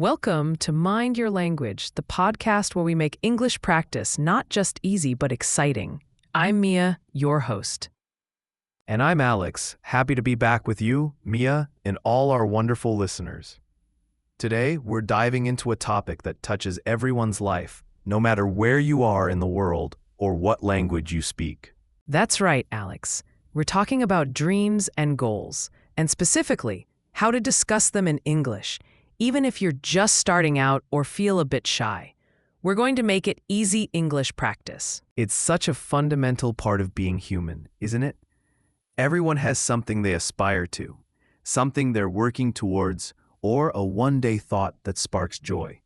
Welcome to Mind Your Language, the podcast where we make English practice not just easy but exciting. I'm Mia, your host. And I'm Alex, happy to be back with you, Mia, and all our wonderful listeners. Today, we're diving into a topic that touches everyone's life, no matter where you are in the world or what language you speak. That's right, Alex. We're talking about dreams and goals, and specifically, how to discuss them in English, even if you're just starting out or feel a bit shy. We're going to make it easy English practice. It's such a fundamental part of being human, isn't it? Everyone has something they aspire to, something they're working towards, or a one-day thought that sparks joy.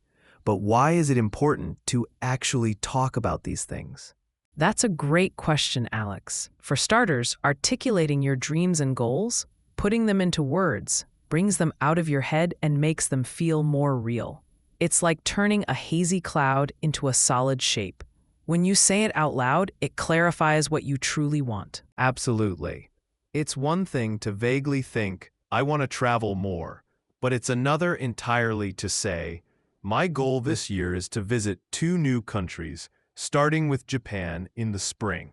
But why is it important to actually talk about these things? That's a great question, Alex. For starters, articulating your dreams and goals, putting them into words, brings them out of your head and makes them feel more real. It's like turning a hazy cloud into a solid shape. When you say it out loud, it clarifies what you truly want. Absolutely. It's one thing to vaguely think, I want to travel more, but it's another entirely to say, my goal this year is to visit 2 new countries, starting with Japan in the spring.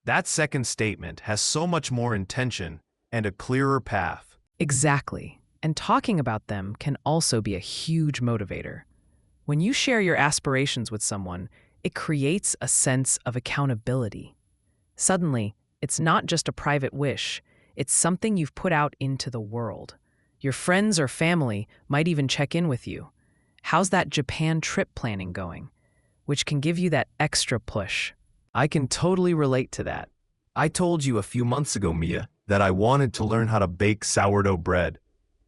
That second statement has so much more intention and a clearer path. Exactly. And talking about them can also be a huge motivator. When you share your aspirations with someone, it creates a sense of accountability. Suddenly, it's not just a private wish, it's something you've put out into the world. Your friends or family might even check in with you. How's that Japan trip planning going? Which can give you that extra push. I can totally relate to that. I told you a few months ago, Mia, that I wanted to learn how to bake sourdough bread.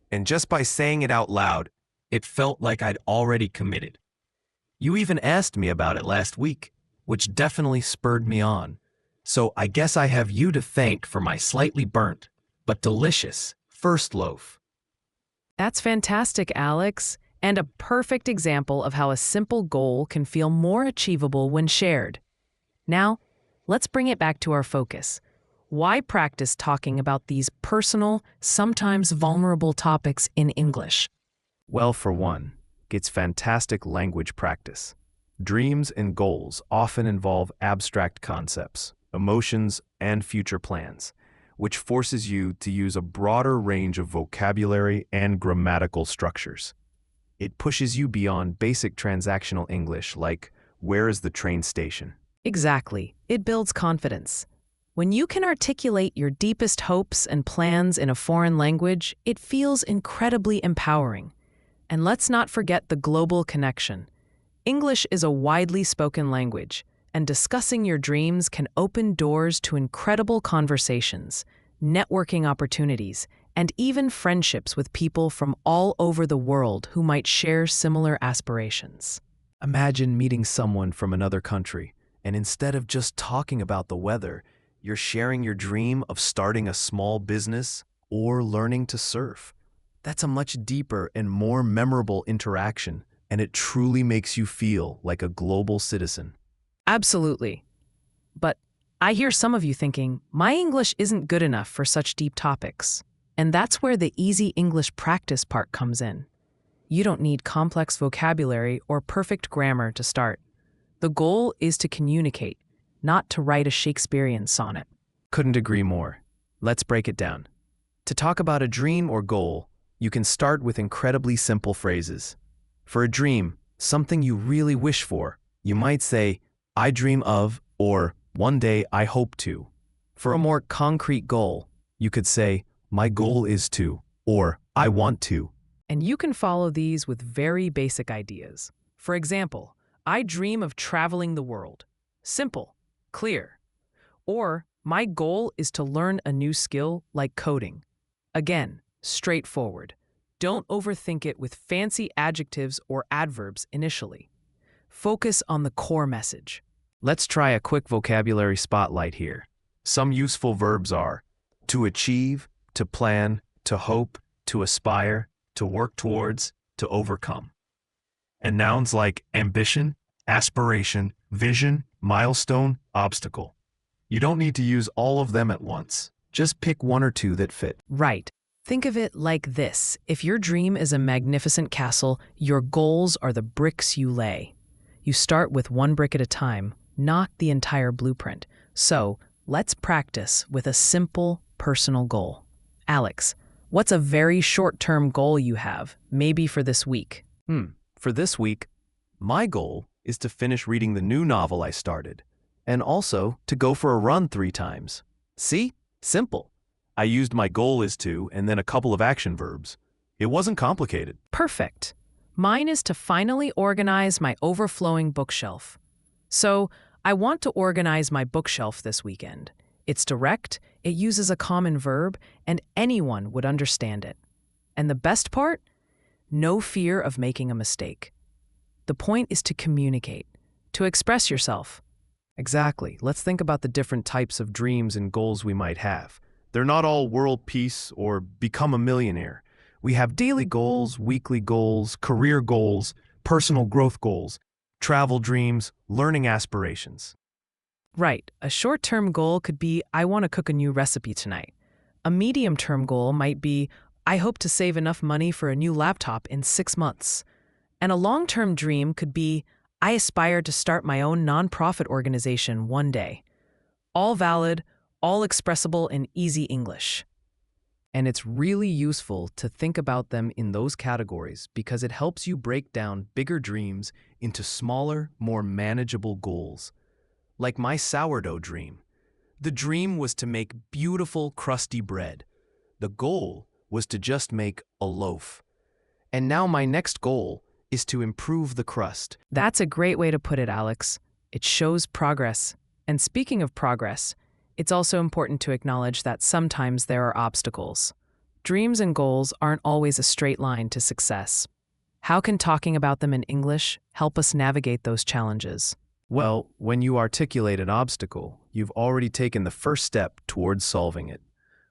And just by saying it out loud, it felt like I'd already committed. You even asked me about it last week, which definitely spurred me on. So I guess I have you to thank for my slightly burnt, but delicious, first loaf. That's fantastic, Alex, and a perfect example of how a simple goal can feel more achievable when shared. Now, let's bring it back to our focus. Why practice talking about these personal, sometimes vulnerable topics in English? Well, for one, it's fantastic language practice. Dreams and goals often involve abstract concepts, emotions, and future plans, which forces you to use a broader range of vocabulary and grammatical structures. It pushes you beyond basic transactional English like, where is the train station? Exactly. It builds confidence. When you can articulate your deepest hopes and plans in a foreign language, it feels incredibly empowering. And let's not forget the global connection. English is a widely spoken language, and discussing your dreams can open doors to incredible conversations, networking opportunities, and even friendships with people from all over the world who might share similar aspirations. Imagine meeting someone from another country, and instead of just talking about the weather, you're sharing your dream of starting a small business or learning to surf. That's a much deeper and more memorable interaction, and it truly makes you feel like a global citizen. Absolutely. But I hear some of you thinking, my English isn't good enough for such deep topics. And that's where the easy English practice part comes in. You don't need complex vocabulary or perfect grammar to start. The goal is to communicate, not to write a Shakespearean sonnet. Couldn't agree more. Let's break it down. To talk about a dream or goal, you can start with incredibly simple phrases. For a dream, something you really wish for, you might say, I dream of, or one day I hope to. For a more concrete goal, you could say, my goal is to, or I want to. And you can follow these with very basic ideas. For example, I dream of traveling the world. Simple, clear. Or, my goal is to learn a new skill like coding. Again, straightforward. Don't overthink it with fancy adjectives or adverbs initially. Focus on the core message. Let's try a quick vocabulary spotlight here. Some useful verbs are to achieve, to plan, to hope, to aspire, to work towards, to overcome. And nouns like ambition, aspiration, vision, milestone, obstacle. You don't need to use all of them at once. Just pick one or two that fit. Right. Think of it like this. If your dream is a magnificent castle, your goals are the bricks you lay. You start with one brick at a time, not the entire blueprint. So, let's practice with a simple, personal goal. Alex, what's a very short-term goal you have, maybe for this week? For this week, my goal is to finish reading the new novel I started, and also to go for a run 3 times. See? Simple. I used my goal is to and then a couple of action verbs. It wasn't complicated. Perfect. Mine is to finally organize my overflowing bookshelf. So, I want to organize my bookshelf this weekend. It's direct, it uses a common verb, and anyone would understand it. And the best part? No fear of making a mistake. The point is to communicate, to express yourself. Exactly. Let's think about the different types of dreams and goals we might have. They're not all world peace or become a millionaire. We have daily goals, weekly goals, career goals, personal growth goals, travel dreams, learning aspirations. Right, a short-term goal could be, I want to cook a new recipe tonight. A medium-term goal might be, I hope to save enough money for a new laptop in 6 months. And a long-term dream could be, I aspire to start my own nonprofit organization one day. All valid, all expressible in easy English. And it's really useful to think about them in those categories because it helps you break down bigger dreams into smaller, more manageable goals. Like my sourdough dream. The dream was to make beautiful, crusty bread. The goal was to just make a loaf. And now my next goal is to improve the crust. That's a great way to put it, Alex. It shows progress. And speaking of progress, it's also important to acknowledge that sometimes there are obstacles. Dreams and goals aren't always a straight line to success. How can talking about them in English help us navigate those challenges? Well, when you articulate an obstacle, you've already taken the first step towards solving it.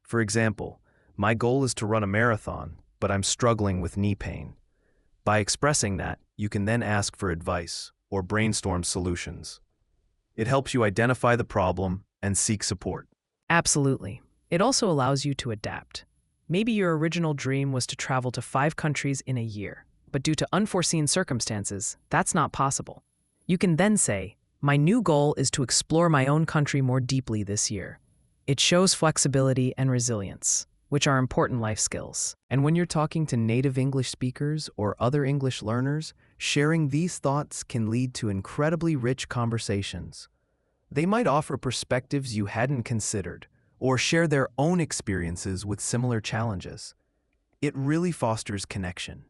For example, my goal is to run a marathon, but I'm struggling with knee pain. By expressing that, you can then ask for advice or brainstorm solutions. It helps you identify the problem and seek support. Absolutely. It also allows you to adapt. Maybe your original dream was to travel to 5 countries in a year, but due to unforeseen circumstances, that's not possible. You can then say, my new goal is to explore my own country more deeply this year. It shows flexibility and resilience, which are important life skills. And when you're talking to native English speakers or other English learners, sharing these thoughts can lead to incredibly rich conversations. They might offer perspectives you hadn't considered, or share their own experiences with similar challenges. It really fosters connection.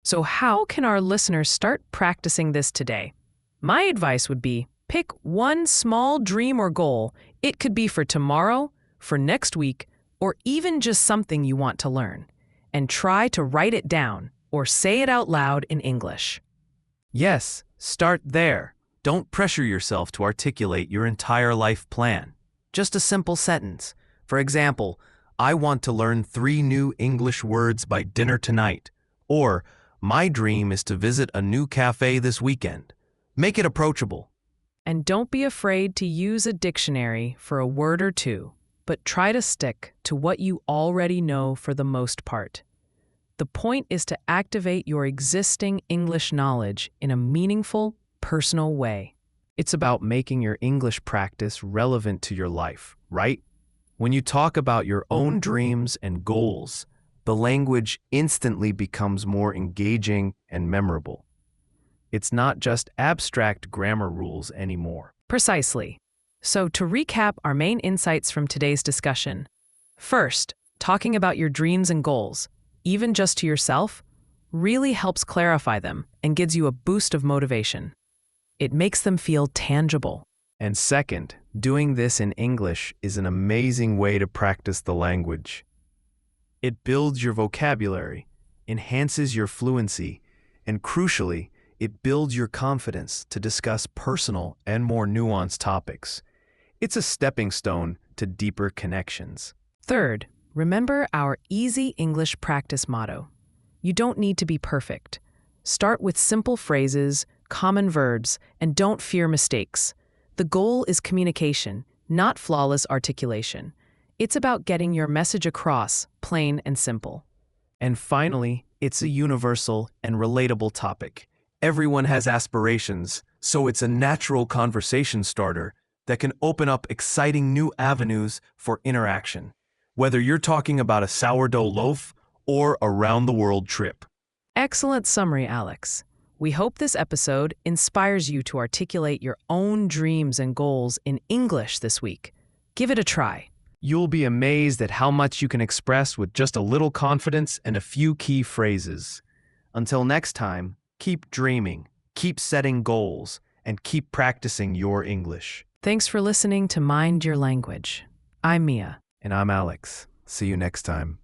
So how can our listeners start practicing this today? My advice would be, pick one small dream or goal. It could be for tomorrow, for next week, or even just something you want to learn, and try to write it down or say it out loud in English. Yes, start there. Don't pressure yourself to articulate your entire life plan. Just a simple sentence. For example, I want to learn 3 new English words by dinner tonight. Or, my dream is to visit a new cafe this weekend. Make it approachable. And don't be afraid to use a dictionary for a word or two, but try to stick to what you already know for the most part. The point is to activate your existing English knowledge in a meaningful, personal way. It's about making your English practice relevant to your life, right? When you talk about your own dreams and goals, the language instantly becomes more engaging and memorable. It's not just abstract grammar rules anymore. Precisely. So to recap our main insights from today's discussion, first, talking about your dreams and goals, even just to yourself, really helps clarify them and gives you a boost of motivation. It makes them feel tangible. And second, doing this in English is an amazing way to practice the language. It builds your vocabulary, enhances your fluency, and crucially, it builds your confidence to discuss personal and more nuanced topics. It's a stepping stone to deeper connections. Third, remember our easy English practice motto. You don't need to be perfect. Start with simple phrases, common verbs, and don't fear mistakes. The goal is communication, not flawless articulation. It's about getting your message across, plain and simple. And finally, it's a universal and relatable topic. Everyone has aspirations, so it's a natural conversation starter that can open up exciting new avenues for interaction, whether you're talking about a sourdough loaf or a round-the-world trip. Excellent summary, Alex. We hope this episode inspires you to articulate your own dreams and goals in English this week. Give it a try. You'll be amazed at how much you can express with just a little confidence and a few key phrases. Until next time, keep dreaming, keep setting goals, and keep practicing your English. Thanks for listening to Mind Your Language. I'm Mia. And I'm Alex. See you next time.